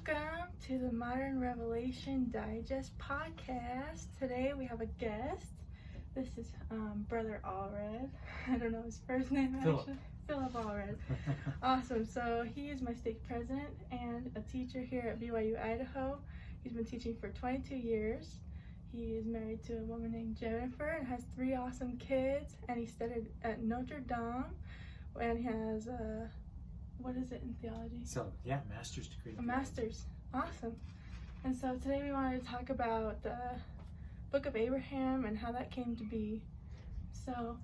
Welcome to the Modern Revelation Digest podcast. Today we have a guest. This is Brother Allred. I don't know his first name actually. Phillip Allred. Awesome. So he is my stake president and a teacher here at BYU-Idaho. He's been teaching for 22 years. He is married to a woman named Jennifer and has 3 awesome kids. And he studied at Notre Dame and he has what is it in theology? So, yeah, master's degree. A master's. Awesome. And so today we wanted to talk about the Book of Abraham and how that came to be. So,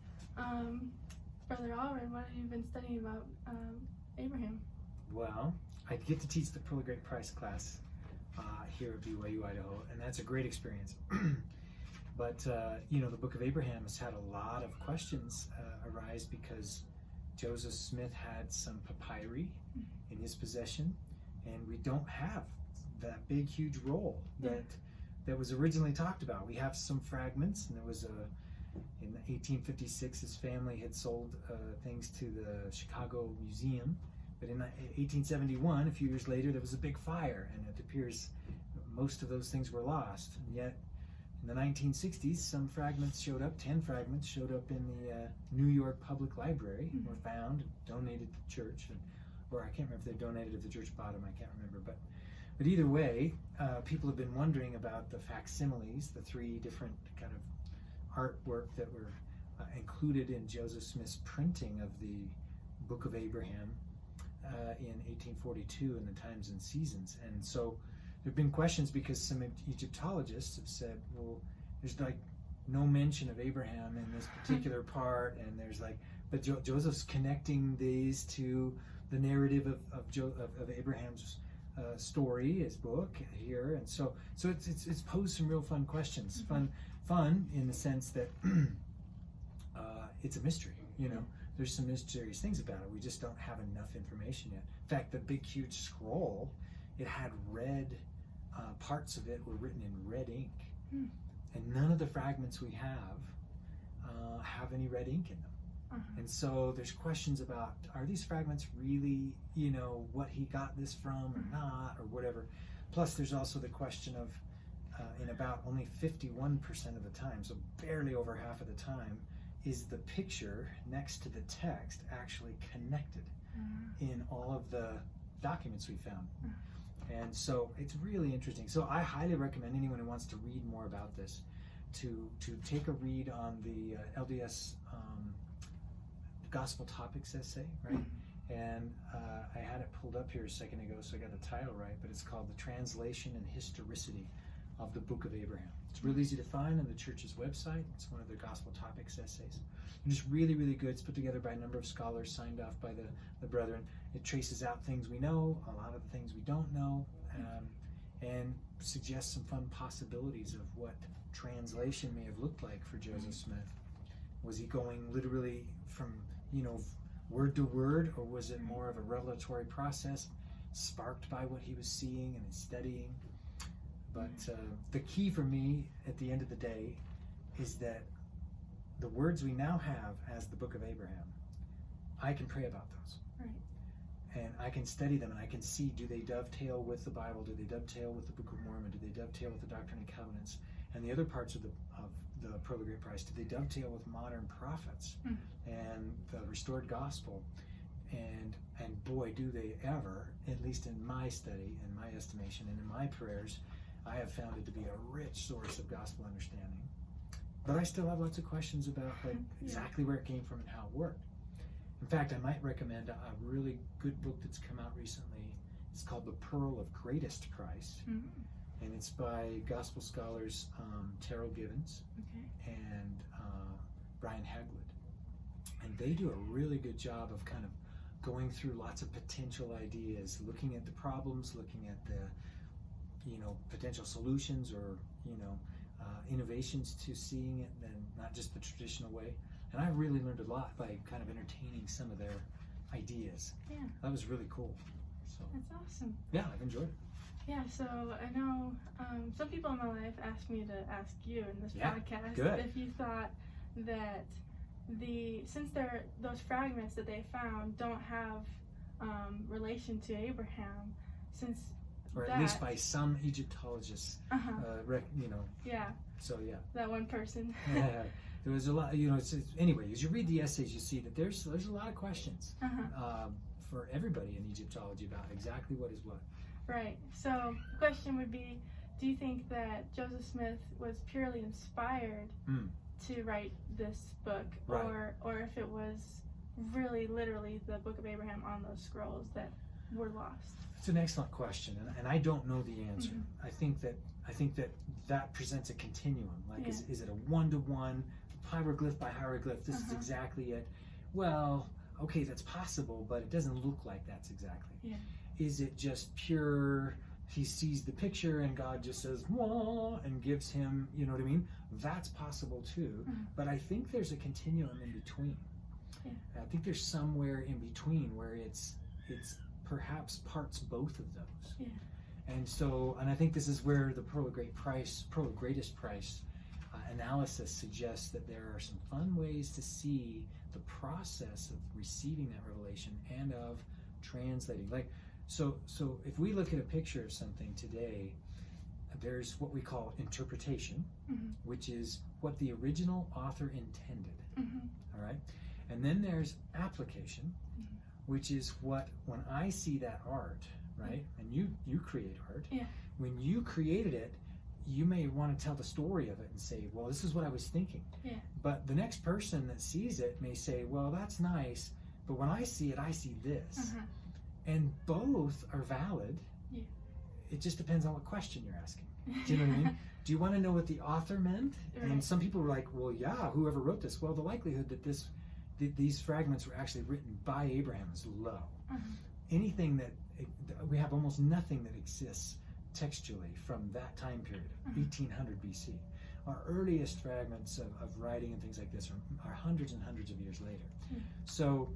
Brother Allred, what have you been studying about Abraham? Well, I get to teach the Pearl of Great Price class here at BYU-Idaho, and that's a great experience. But, the Book of Abraham has had a lot of questions arise because Joseph Smith had some papyri in his possession, and we don't have that big, huge roll that was originally talked about. We have some fragments, and there was in 1856, his family had sold things to the Chicago Museum, but in 1871, a few years later, there was a big fire, and it appears most of those things were lost, and yet in the 1960s, some fragments showed up, 10 fragments showed up in the New York Public Library, were found, donated to the church, or I can't remember if they donated if the church bought them, I can't remember, but either way, people have been wondering about the facsimiles, the 3 different kind of artwork that were included in Joseph Smith's printing of the Book of Abraham in 1842 in the Times and Seasons. And so there have been questions because some Egyptologists have said, well, there's like no mention of Abraham in this particular part, and there's like, but Joseph's connecting these to the narrative of Abraham's story, his book here, and so it's posed some real fun questions. Fun in the sense that it's a mystery. There's some mysterious things about it. We just don't have enough information yet. In fact, the big, huge scroll, it had red. Parts of it were written in red ink, and none of the fragments we have any red ink in them. And so there's questions about, are these fragments really, what he got this from or not, or whatever. Plus there's also the question of, in about only 51% of the time, so barely over half of the time, is the picture next to the text actually connected in all of the documents we found. And so it's really interesting. So I highly recommend anyone who wants to read more about this to take a read on the LDS Gospel Topics essay, right? And I had it pulled up here a second ago, so I got the title right, but it's called The Translation and Historicity of the Book of Abraham. It's really easy to find on the church's website. It's one of their Gospel Topics essays. And it's really, really good. It's put together by a number of scholars, signed off by the brethren. It traces out things we know, a lot of the things we don't know, and suggests some fun possibilities of what translation may have looked like for Joseph Smith. Was he going literally from, word to word, or was it more of a revelatory process sparked by what he was seeing and studying? But the key for me at the end of the day is that the words we now have as the Book of Abraham, I can pray about those. Right. And I can study them, and I can see, do they dovetail with the Bible? Do they dovetail with the Book of Mormon? Do they dovetail with the Doctrine and Covenants? And the other parts of the Pearl of Great Price, do they dovetail with modern prophets and the restored gospel? And boy, do they ever, at least in my study, in my estimation, and in my prayers, I have found it to be a rich source of gospel understanding. But I still have lots of questions about exactly where it came from and how it worked. In fact, I might recommend a really good book that's come out recently. It's called The Pearl of Greatest Price, and it's by gospel scholars Terrell Givens and Brian Haglund. And they do a really good job of kind of going through lots of potential ideas, looking at the problems, looking at the potential solutions or innovations to seeing it, and not just the traditional way. And I really learned a lot by kind of entertaining some of their ideas. Yeah. That was really cool. So That's awesome. yeah, I've enjoyed it. Yeah, so I know some people in my life asked me to ask you in this podcast if you thought that since those fragments that they found don't have relation to Abraham, since or at least by some Egyptologists. Yeah. So yeah. That one person. Yeah. There was a lot. Anyway, as you read the essays, you see that there's a lot of questions for everybody in Egyptology about exactly what is what. Right. So the question would be, do you think that Joseph Smith was purely inspired to write this book, right, or if it was really literally the Book of Abraham on those scrolls that were lost? It's an excellent question, and I don't know the answer. I think that presents a continuum. Like, is it a one-to-one, hieroglyph by hieroglyph? This is exactly it. Well, okay, that's possible, but it doesn't look like that's exactly. Yeah. Is it just pure? He sees the picture and God just says "Wah," and gives him, you know what I mean? That's possible too. But I think there's a continuum in between. Yeah. I think there's somewhere in between where it's perhaps parts both of those. Yeah. And I think this is where the Pearl of Greatest Price analysis suggests that there are some fun ways to see the process of receiving that revelation and of translating. So if we look at a picture of something today, there's what we call interpretation, which is what the original author intended. All right? And then there's application, which is what, when I see that art, right? And you create art. Yeah. When you created it, you may want to tell the story of it and say, well, this is what I was thinking. Yeah. But the next person that sees it may say, well, that's nice, but when I see it, I see this. And both are valid. Yeah. It just depends on what question you're asking. Do you know what I mean? Do you want to know what the author meant? Right. And some people were like, well, yeah, whoever wrote this. Well, the likelihood that these fragments were actually written by Abraham is low. Anything we have almost nothing that exists textually from that time period, 1800 BC. Our earliest fragments of writing and things like this are hundreds and hundreds of years later. So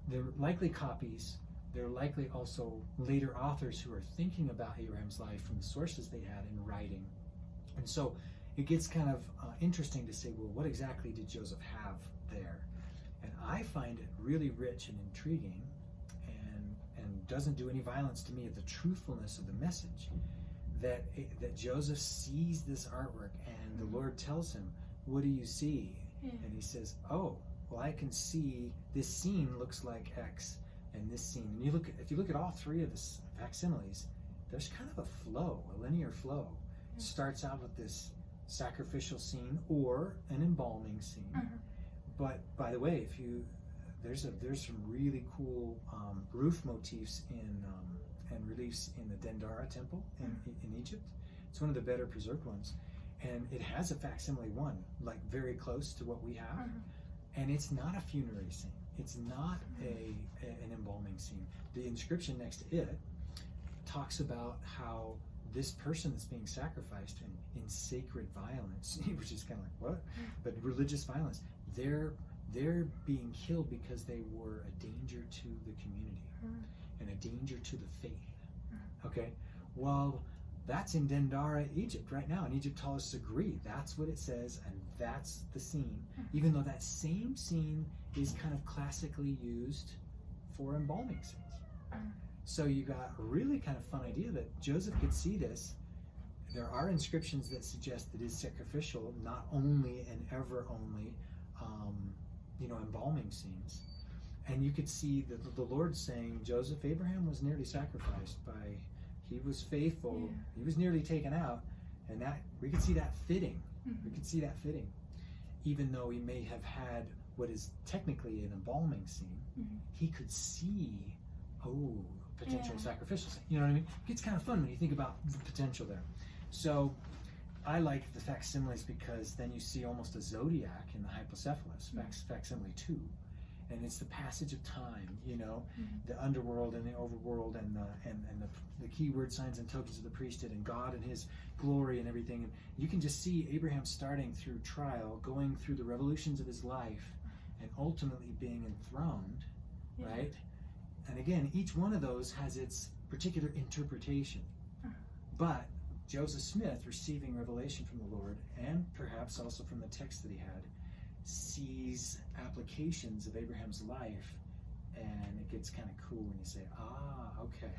they're likely copies. They're likely also later authors who are thinking about Abraham's life from the sources they had in writing. And so it gets kind of interesting to say, well, what exactly did Joseph have there? And I find it really rich and intriguing, and doesn't do any violence to me of the truthfulness of the message, that Joseph sees this artwork and the Lord tells him, what do you see? And he says, oh, well, I can see this scene looks like X, and this scene. And if you look at all three of the facsimiles, there's kind of a flow, a linear flow. It starts out with this sacrificial scene or an embalming scene. But by the way, there's some really cool roof motifs and reliefs in the Dendara temple in Egypt. It's one of the better preserved ones, and it has a facsimile one, like very close to what we have. And it's not a funerary scene. It's not an embalming scene. The inscription next to it talks about how this person that's being sacrificed in sacred violence, which is kind of like, what? But religious violence, they're being killed because they were a danger to the community and a danger to the faith. Okay? Well, that's in Dendara, Egypt right now, and Egyptologists agree that's what it says, and that's the scene, even though that same scene is kind of classically used for embalming scenes. So you got a really kind of fun idea that Joseph could see this. There are inscriptions that suggest that it is sacrificial, not only and ever only embalming scenes. And you could see the Lord saying, Joseph, Abraham was nearly sacrificed he was faithful, he was nearly taken out, and that we could see that fitting. We could see that fitting. Even though he may have had what is technically an embalming scene, he could see, potential sacrificial scene. You know what I mean? It gets kind of fun when you think about the potential there. So I like the facsimiles because then you see almost a zodiac in the hypocephalus, facsimile 2. And it's the passage of time, the underworld and the overworld and the keyword signs and tokens of the priesthood and God and his glory and everything. And you can just see Abraham starting through trial, going through the revolutions of his life, and ultimately being enthroned, right? And again, each one of those has its particular interpretation. But Joseph Smith, receiving revelation from the Lord, and perhaps also from the text that he had, sees applications of Abraham's life and it gets kind of cool when you say, okay.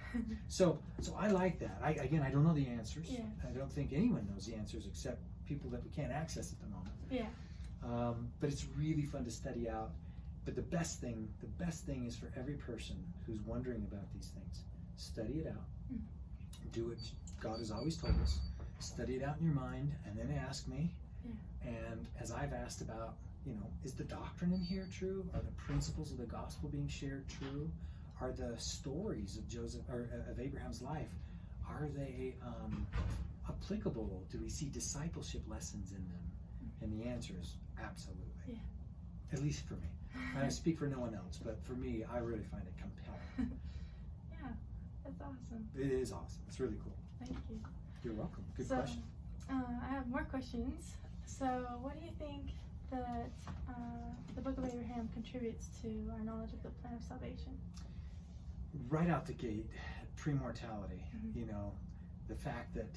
So I like that. I don't know the answers. Yeah. I don't think anyone knows the answers except people that we can't access at the moment. Yeah. But it's really fun to study out. But the best thing is for every person who's wondering about these things, study it out. Do what God has always told us. Study it out in your mind, and then ask me. Yeah. And as I've asked about, is the doctrine in here true? Are the principles of the gospel being shared true? Are the stories of of Abraham's life, are they applicable? Do we see discipleship lessons in them? And the answer is absolutely. Yeah. At least for me. And I speak for no one else, but for me, I really find it compelling. Yeah, that's awesome. It is awesome. It's really cool. Thank you. You're welcome. Good question. I have more questions. So, what do you think that the Book of Abraham contributes to our knowledge of the plan of salvation? Right out the gate, premortality. Mm-hmm. The fact that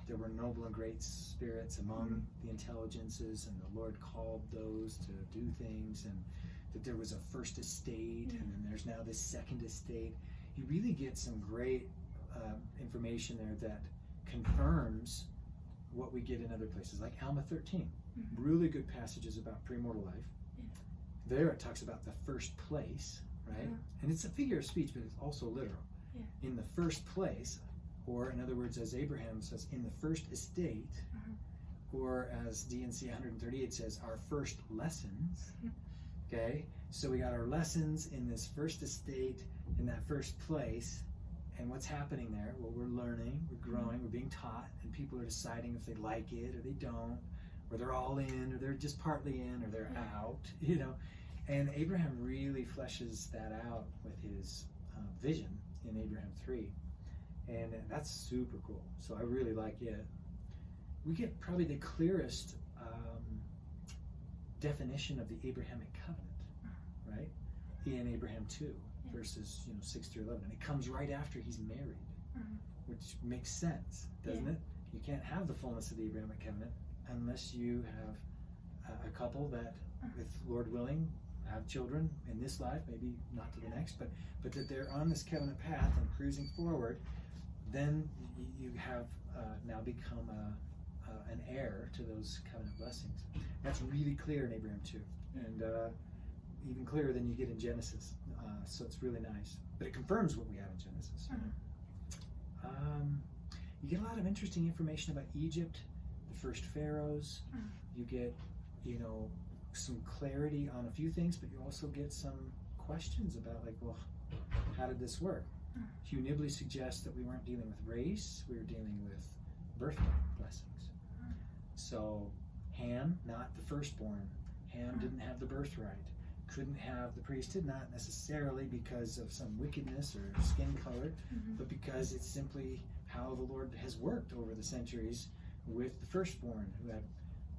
there were noble and great spirits among the intelligences, and the Lord called those to do things, and that there was a first estate, and then there's now this second estate. You really get some great information there that confirms what we get in other places, like Alma 13. Really good passages about premortal life. Yeah. There it talks about the first place, right? And it's a figure of speech, but it's also literal. Yeah. In the first place, or in other words, as Abraham says, in the first estate, or as DNC 138 says, our first lessons. Okay, so we got our lessons in this first estate, in that first place. And what's happening there? Well, we're learning, we're growing, we're being taught, and people are deciding if they like it or they don't, or they're all in, or they're just partly in, or they're out, And Abraham really fleshes that out with his vision in Abraham 3. And that's super cool. So I really like it. We get probably the clearest definition of the Abrahamic covenant, right? In Abraham 2. Verses 6 through 11. And it comes right after he's married, which makes sense, doesn't it? You can't have the fullness of the Abrahamic covenant unless you have a couple that, with Lord willing, have children in this life, maybe not to the next, but that they're on this covenant path and cruising forward. Then you have now become an heir to those covenant blessings. That's really clear in Abraham 2, and even clearer than you get in Genesis. So it's really nice. But it confirms what we have in Genesis. You get a lot of interesting information about Egypt, the first pharaohs. You get, some clarity on a few things, but you also get some questions about, how did this work? Hugh Nibley suggests that we weren't dealing with race, we were dealing with birthright blessings. So Ham, not the firstborn. Ham didn't have the birthright. Couldn't have the priesthood, not necessarily because of some wickedness or skin color, but because it's simply how the Lord has worked over the centuries with the firstborn, who had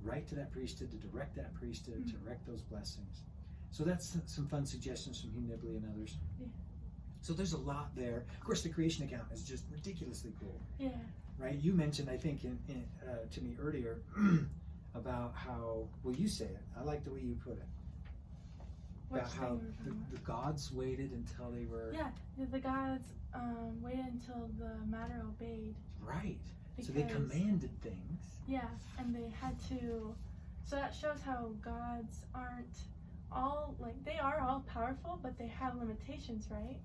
right to that priesthood, to direct that priesthood, to direct those blessings. So that's some fun suggestions from Hugh Nibley and others. Yeah. So there's a lot there. Of course, the creation account is just ridiculously cool. Yeah. Right? You mentioned, I think, to me earlier about how, you say it. I like the way you put it. About how the gods waited until they were... Yeah, the gods waited until the matter obeyed. Right. So they commanded things. Yeah, and they had to... So that shows how gods aren't all... they are all powerful, but they have limitations, right?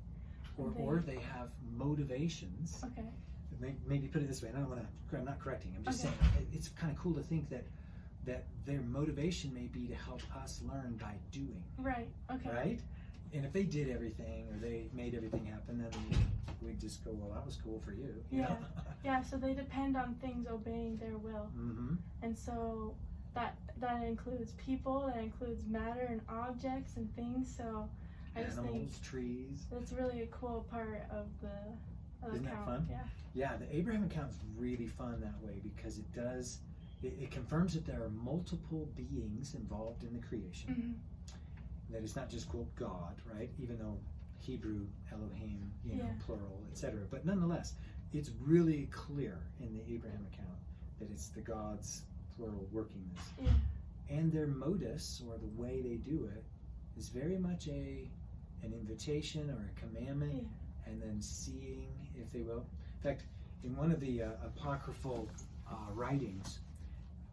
Or they have motivations. Okay. Maybe put it this way, and I'm not correcting, I'm just saying, it's kind of cool to think that their motivation may be to help us learn by doing. Right, okay. Right? And if they did everything, or they made everything happen, then we'd just go, well, that was cool for you. Yeah, yeah, so they depend on things obeying their will. And so that includes people, that includes matter and objects and things, so I just think trees. That's really a cool part of the Isn't account. That fun? Yeah. Yeah, the Abraham account is really fun that way because it confirms that there are multiple beings involved in the creation. That it's not just quote God, right? Even though Hebrew Elohim, plural, etc. But nonetheless, it's really clear in the Abraham account that it's the gods plural working this. Yeah. And their modus, or the way they do it, is very much an an invitation or a commandment, and then seeing if they will. In fact, in one of the apocryphal writings,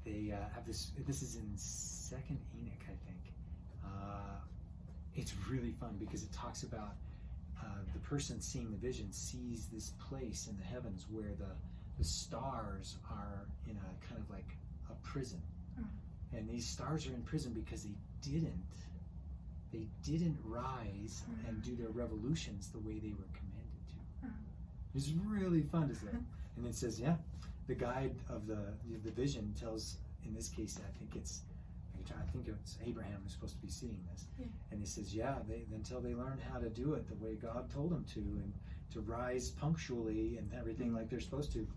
they have this. This is in Second Enoch, I think. It's really fun because it talks about the person seeing the vision sees this place in the heavens where the stars are in a kind of like a prison, and these stars are in prison because they didn't rise and do their revolutions the way they were commanded to. It's really fun to say. And it says, the guide of the vision tells, in this case, I think it's Abraham who's supposed to be seeing this. And he says, until they learn how to do it the way God told them to, and to rise punctually and everything like they're supposed to,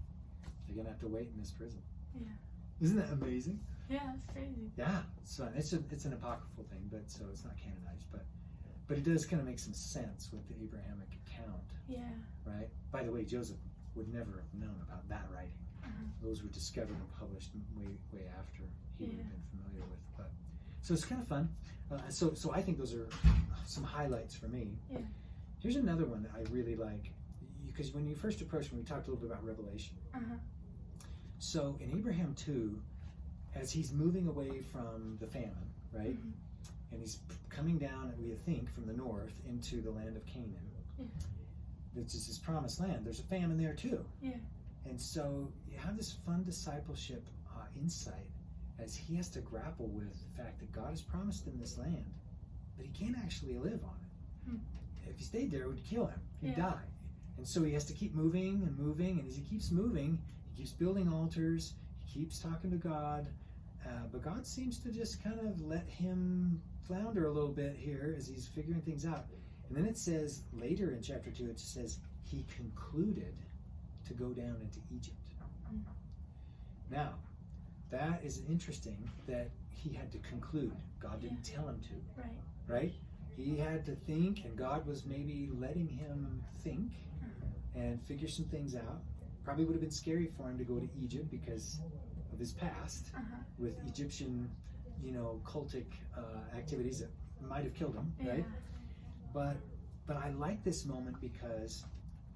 they're gonna have to wait in this prison. Isn't that amazing? Yeah, that's crazy. Yeah, so it's an apocryphal thing, but so it's not canonized, but it does kind of make some sense with the Abrahamic account. Right. By the way, Joseph would never have known about that writing. Those were discovered and published way after he would have been familiar with. But so it's kind of fun. So I think those are some highlights for me. Here's another one that I really like, because when you first approached me, we talked a little bit about Revelation. So in Abraham 2, as he's moving away from the famine, right, and he's coming down, we think, from the north into the land of Canaan, which is his promised land. There's a famine there too. And so you have this fun discipleship insight as he has to grapple with the fact that God has promised him this land, but he can't actually live on it. If he stayed there, it would kill him. He'd die. And so he has to keep moving and moving, and as he keeps moving, he keeps building altars, he keeps talking to God, but God seems to just kind of let him flounder a little bit here as he's figuring things out. And then it says, later in chapter 2, it says, he concluded to go down into Egypt. Now, that is interesting that he had to conclude. God didn't tell him to. Right? He had to think, and God was maybe letting him think and figure some things out. Probably would have been scary for him to go to Egypt because of his past with Egyptian, cultic activities that might have killed him, right? But I like this moment because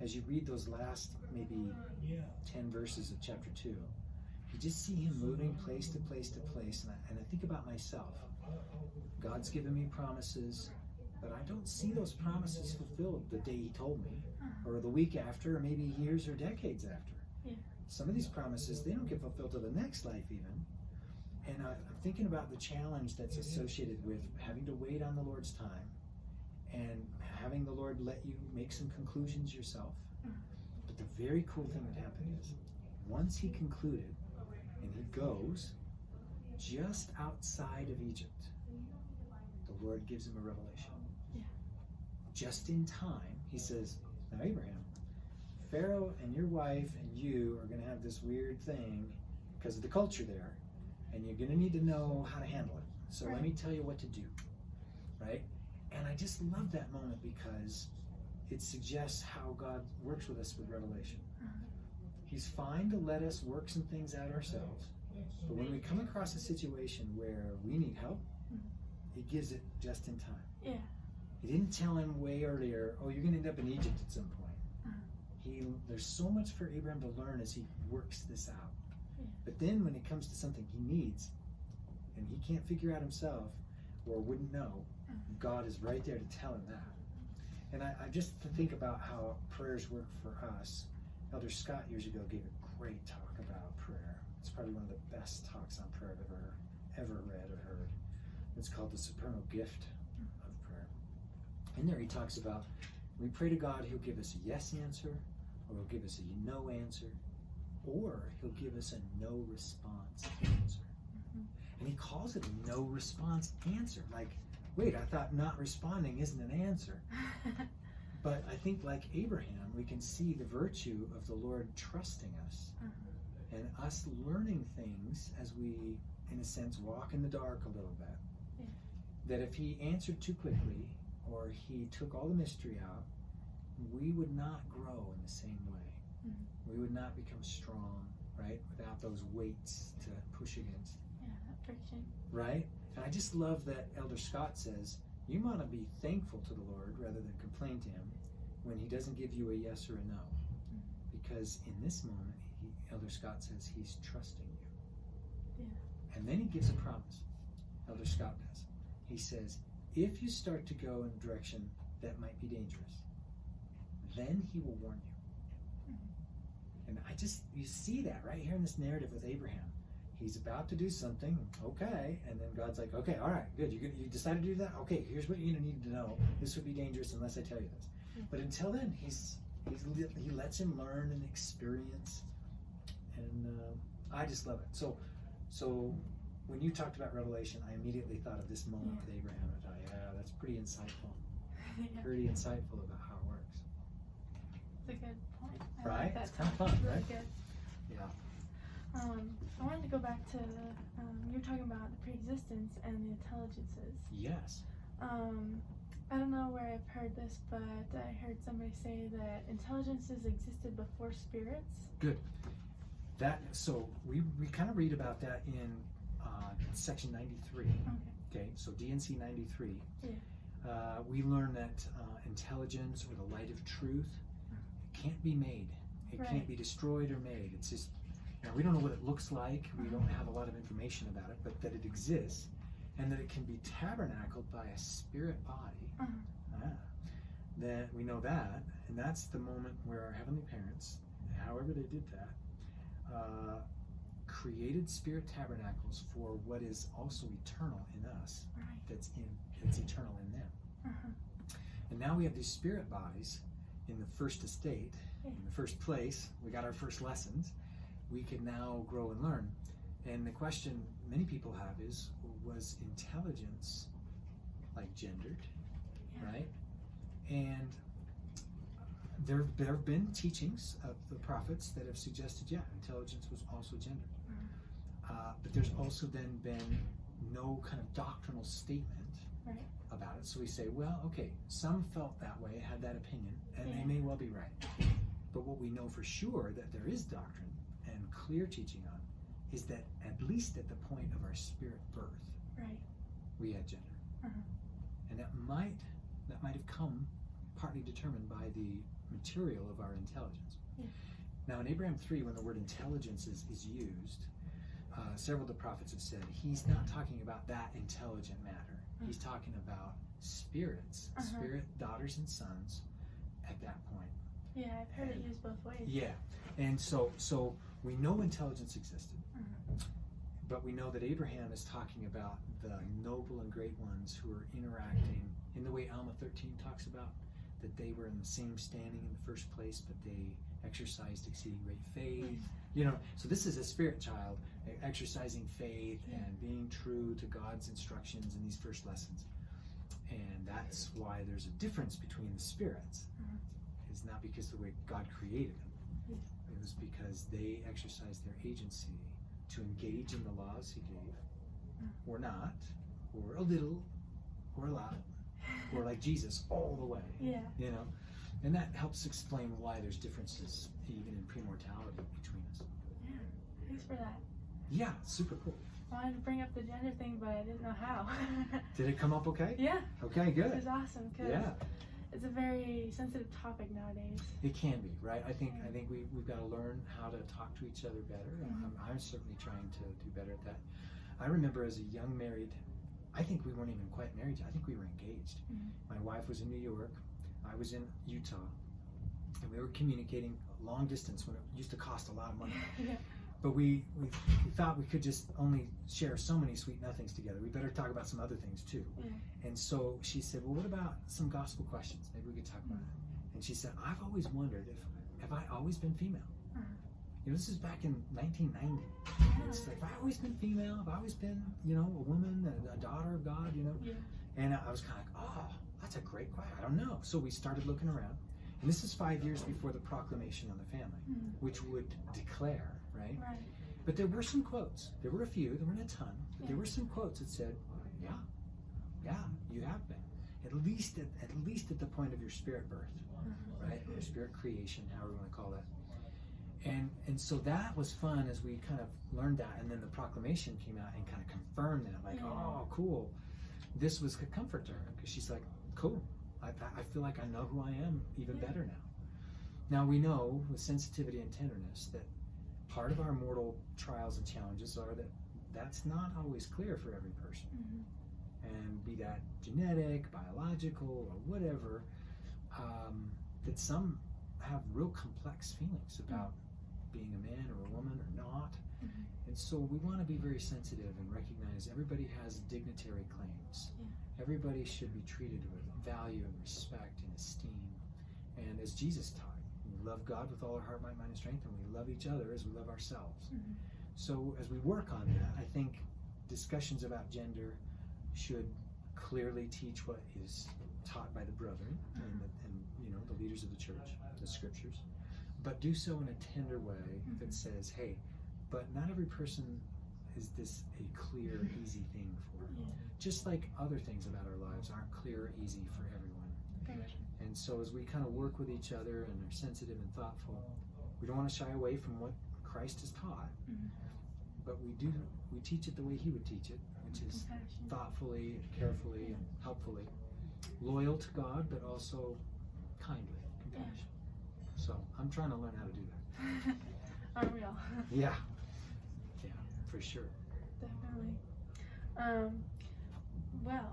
as you read those last maybe 10 verses of chapter 2, you just see him moving place to place to place, and I think about myself. God's given me promises, but I don't see those promises fulfilled the day he told me, or the week after, or maybe years or decades after. Some of these promises, they don't get fulfilled till the next life even. And I'm thinking about the challenge that's associated with having to wait on the Lord's time and having the Lord let you make some conclusions yourself. But the very cool thing that happened is, once he concluded and he goes just outside of Egypt, the Lord gives him a revelation. Just in time, he says, now Abraham, Pharaoh and your wife and you are going to have this weird thing because of the culture there, and you're going to need to know how to handle it. So let me tell you what to do, right? And I just love that moment because it suggests how God works with us with revelation. He's fine to let us work some things out ourselves, but when we come across a situation where we need help, he gives it just in time. He didn't tell him way earlier, oh, you're going to end up in Egypt at some point. There's so much for Abraham to learn as he works this out. But then when it comes to something he needs, and he can't figure out himself, or wouldn't know, God is right there to tell him that. And I just think about how prayers work for us. Elder Scott years ago gave a great talk about prayer. It's probably one of the best talks on prayer I've ever read or heard. It's called the Supernal Gift of Prayer. In there he talks about, we pray to God, he'll give us a yes answer, or he'll give us a no answer, or he'll give us a no response answer. And he calls it a no response answer. Like, wait, I thought not responding isn't an answer. But I think like Abraham, we can see the virtue of the Lord trusting us and us learning things as we, in a sense, walk in the dark a little bit. That if he answered too quickly, or he took all the mystery out, we would not grow in the same way. We would not become strong, right? Without those weights to push against. That friction. Right? And I just love that Elder Scott says, You want to be thankful to the Lord rather than complain to him when he doesn't give you a yes or a no. Because in this moment, Elder Scott says he's trusting you. Yeah. And then he gives a promise. Elder Scott does. He says, if you start to go in a direction that might be dangerous, then he will warn you. And you see that right here in this narrative with Abraham. He's about to do something, okay, and then God's like, okay, all right, good, you decided to do that? Okay, here's what you need to know. This would be dangerous unless I tell you this. But until then, he lets him learn and experience, and I just love it. So when you talked about Revelation, I immediately thought of this moment with Abraham. I thought, yeah, that's pretty insightful. Pretty insightful about how it works. It's a good point. I Right? like that. It's kind of fun, really right? Good. Yeah. I wanted to go back to, you were talking about the pre-existence and the intelligences. Yes. I don't know where I've heard this, but I heard somebody say that intelligences existed before spirits. Good. So we kind of read about that in section 93. Okay, so DNC 93. Yeah. We learn that intelligence, or the light of truth, can't be made. It can't be destroyed or made. It's just, we don't know what it looks like. We don't have a lot of information about it, but that it exists, and that it can be tabernacled by a spirit body. Then we know that, and that's the moment where our heavenly parents, however they did that, created spirit tabernacles for what is also eternal in us. That's eternal in them. And now we have these spirit bodies in the first estate, in the first place. We got our first lessons. We can now grow and learn. And the question many people have is, was intelligence like gendered, right? And there have been teachings of the prophets that have suggested, intelligence was also gendered. But there's also then been no kind of doctrinal statement about it. So we say, well, okay, some felt that way, had that opinion, and they may well be right. But what we know for sure that there is doctrine and clear teaching on is that at least at the point of our spirit birth, we had gender. And that might have come partly determined by the material of our intelligence. Now in Abraham 3, when the word intelligence is used, several of the prophets have said he's not talking about that intelligent matter. He's talking about spirits, spirit daughters and sons at that point. Yeah, I've heard it used both ways. Yeah, and so we know intelligence existed, but we know that Abraham is talking about the noble and great ones who are interacting in the way Alma 13 talks about, that they were in the same standing in the first place, but they exercised exceeding great faith. So this is a spirit child exercising faith and being true to God's instructions in these first lessons. And that's why there's a difference between the spirits. It's not because of the way God created them. It was because they exercised their agency to engage in the laws he gave, or not, or a little, or a lot, or like Jesus, all the way. And that helps explain why there's differences even in premortality between us. Thanks for that. Yeah, super cool. I wanted to bring up the gender thing, but I didn't know how. Did it come up okay? Yeah. Okay, good. This is awesome because it's a very sensitive topic nowadays. It can be, right? I think we've got to learn how to talk to each other better. I'm certainly trying to do better at that. I remember as a young married, I think we weren't even quite married. I think we were engaged. My wife was in New York. I was in Utah. And we were communicating long distance when it used to cost a lot of money. But we thought we could just only share so many sweet nothings together. We better talk about some other things too. And so she said, well, what about some gospel questions? Maybe we could talk about it. And she said, I've always wondered have I always been female? This is back in 1990. It's like, have I always been female? Have I always been, a woman, a daughter of God, And I was kind of like, oh, that's a great question. I don't know. So we started looking around. And this is 5 years before the proclamation on the family, which would declare, right? But there were some quotes. There were a few. There weren't a ton. But there were some quotes that said, yeah, you have been. At least at the point of your spirit birth, right? Or spirit creation, however you want to call that. And so that was fun as we kind of learned that, and then the proclamation came out and kind of confirmed that, like, oh, cool. this was a comfort to her because she's like, cool, I feel like I know who I am even better now. Now we know with sensitivity and tenderness that part of our mortal trials and challenges are that that's not always clear for every person. And be that genetic, biological, or whatever, that some have real complex feelings about being a man or a woman or not. And so we want to be very sensitive and recognize everybody has dignitary claims. Everybody should be treated with value and respect and esteem. And as Jesus taught, we love God with all our heart, mind, and strength, and we love each other as we love ourselves. So as we work on that, I think discussions about gender should clearly teach what is taught by the brethren and the leaders of the church, the scriptures, but do so in a tender way that says, hey, but not every person is this a clear, easy thing for. Just like other things about our lives aren't clear or easy for everyone. And so as we kind of work with each other and are sensitive and thoughtful, we don't want to shy away from what Christ has taught, but we teach it the way he would teach it, which is thoughtfully, carefully, and helpfully, loyal to God, but also kindly, compassion. So I'm trying to learn how to do that. Aren't we all? Yeah, for sure. Definitely. Well,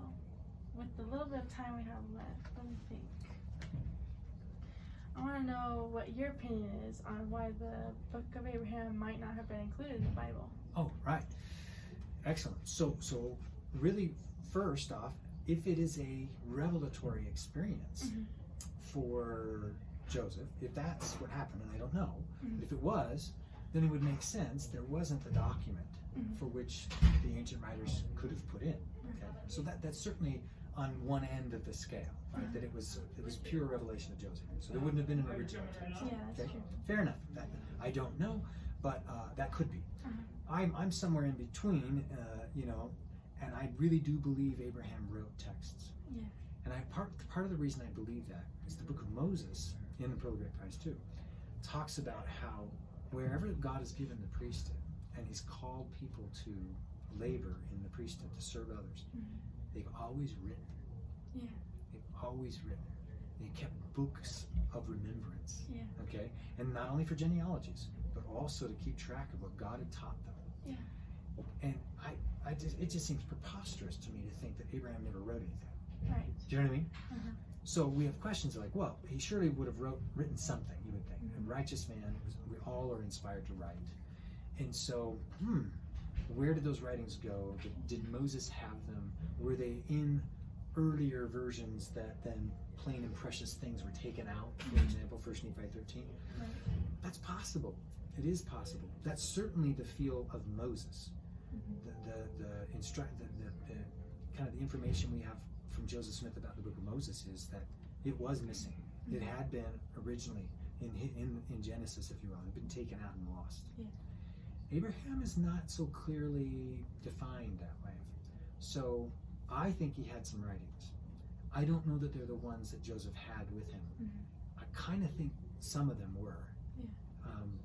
with the little bit of time we have left, let me think. I want to know what your opinion is on why the Book of Abraham might not have been included in the Bible. Oh, right. Excellent. So really, first off, if it is a revelatory experience for Joseph, if that's what happened, and I don't know, but if it was, then it would make sense there wasn't the document for which the ancient writers could have put in. Okay? So that's certainly on one end of the scale, right? That it was pure revelation of Joseph. So there wouldn't have been an original text. Yeah, that's true. Fair enough. That, I don't know, but that could be. I'm somewhere in between, and I really do believe Abraham wrote texts. Yeah. And part of the reason I believe that is the book of Moses in the Pearl of Great Price too talks about how wherever God has given the priesthood and he's called people to labor in the priesthood to serve others, they've always written. Yeah. They've always written. They kept books of remembrance. Yeah. Okay? And not only for genealogies, but also to keep track of what God had taught them. Yeah. And it just seems preposterous to me to think that Abraham never wrote anything. Right. Do you know what I mean? So we have questions like, well, he surely would have written something, you would think. A righteous man, we all are inspired to write. And so, where did those writings go? Did Moses have them? Were they in earlier versions that then plain and precious things were taken out? For example, 1 Nephi 13. Right. That's possible. It is possible. That's certainly the feel of Moses. The kind of the information we have from Joseph Smith about the book of Moses is that it was missing. It had been originally in Genesis, if you will, it had been taken out and lost. Yeah. Abraham is not so clearly defined that way. So I think he had some writings. I don't know that they're the ones that Joseph had with him. I kind of think some of them were. Yeah.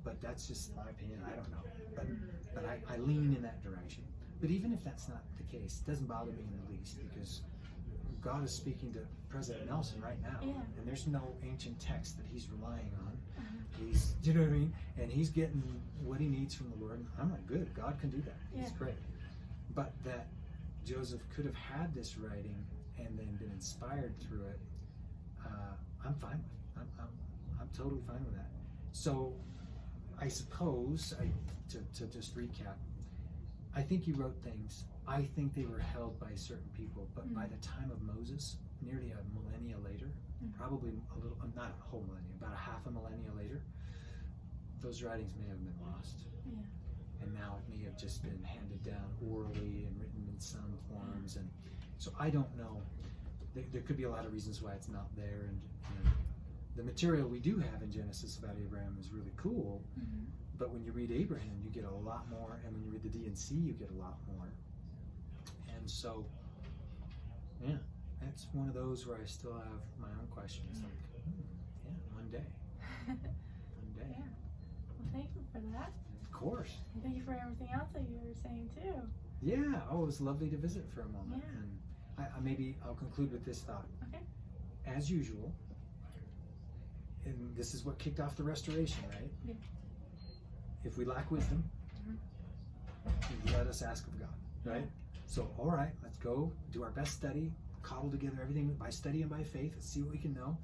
But that's just my opinion. I don't know. But I lean in that direction. But even if that's not the case, it doesn't bother me in the least, because God is speaking to President Nelson right now, and there's no ancient text that he's relying on. He's, you know what I mean? And he's getting what he needs from the Lord. And I'm like, good, God can do that. He's great. But that Joseph could have had this writing and then been inspired through it, I'm fine with. I'm totally fine with that. So I suppose, to just recap, I think he wrote things. I think they were held by certain people, but by the time of Moses, nearly a millennia later, probably a little, not a whole millennia, about a half a millennia later, those writings may have been lost. Yeah. And now it may have just been handed down orally and written in some forms. And so I don't know. There could be a lot of reasons why it's not there. And the material we do have in Genesis about Abraham is really cool. But when you read Abraham, you get a lot more. And when you read the D&C, you get a lot more. And so, yeah, that's one of those where I still have my own questions. Like, one day. One day. Yeah. Well, thank you for that. Of course. And thank you for everything else that you were saying too. Yeah. Oh, it was lovely to visit for a moment. Yeah. And Maybe I'll conclude with this thought. Okay. As usual, and this is what kicked off the restoration, right? Yeah. If we lack wisdom, let us ask of God, right? So, all right, let's go do our best study, cobble together everything by study and by faith. Let's see what we can know,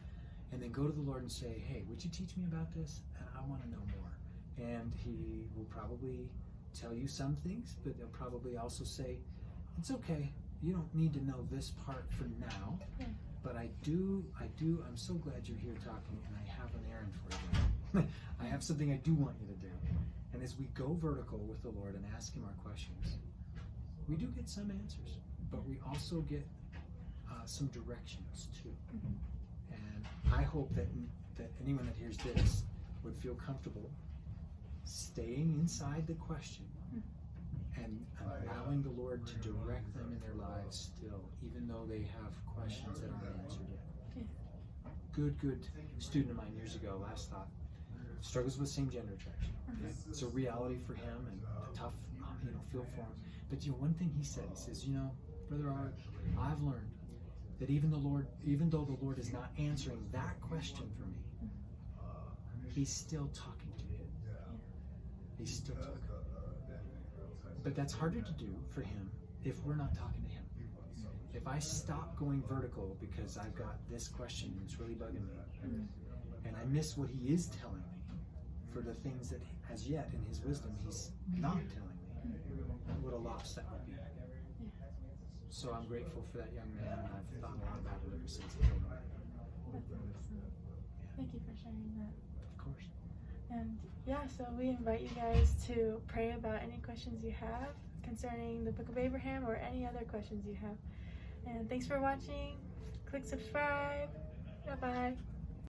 and then go to the Lord and say, hey, would you teach me about this? And I want to know more. And he will probably tell you some things, but they'll probably also say, it's okay. You don't need to know this part for now, but I'm so glad you're here talking, and I have an errand for you. I have something I do want you to do. And as we go vertical with the Lord and ask him our questions, we do get some answers, but we also get some directions too. And I hope that anyone that hears this would feel comfortable staying inside the question and allowing the Lord to direct them in their lives still, even though they have questions that aren't answered yet. Good student of mine years ago, last thought, struggles with same-gender attraction. Okay? It's a reality for him and a tough, feel for him. But one thing he said, he says, Brother Allred, I've learned that even though the Lord is not answering that question for me, he's still talking to me. He's still talking. But that's harder to do for him if we're not talking to him. If I stop going vertical because I've got this question that's really bugging me, and I miss what he is telling me for the things that as yet in his wisdom he's not telling me, what a loss that would be. So I'm grateful for that young man, and I've thought a lot about it ever since he told me. That's awesome. Thank you for sharing that. Of course. And so we invite you guys to pray about any questions you have concerning the Book of Abraham or any other questions you have. And thanks for watching. Click subscribe. Bye-bye.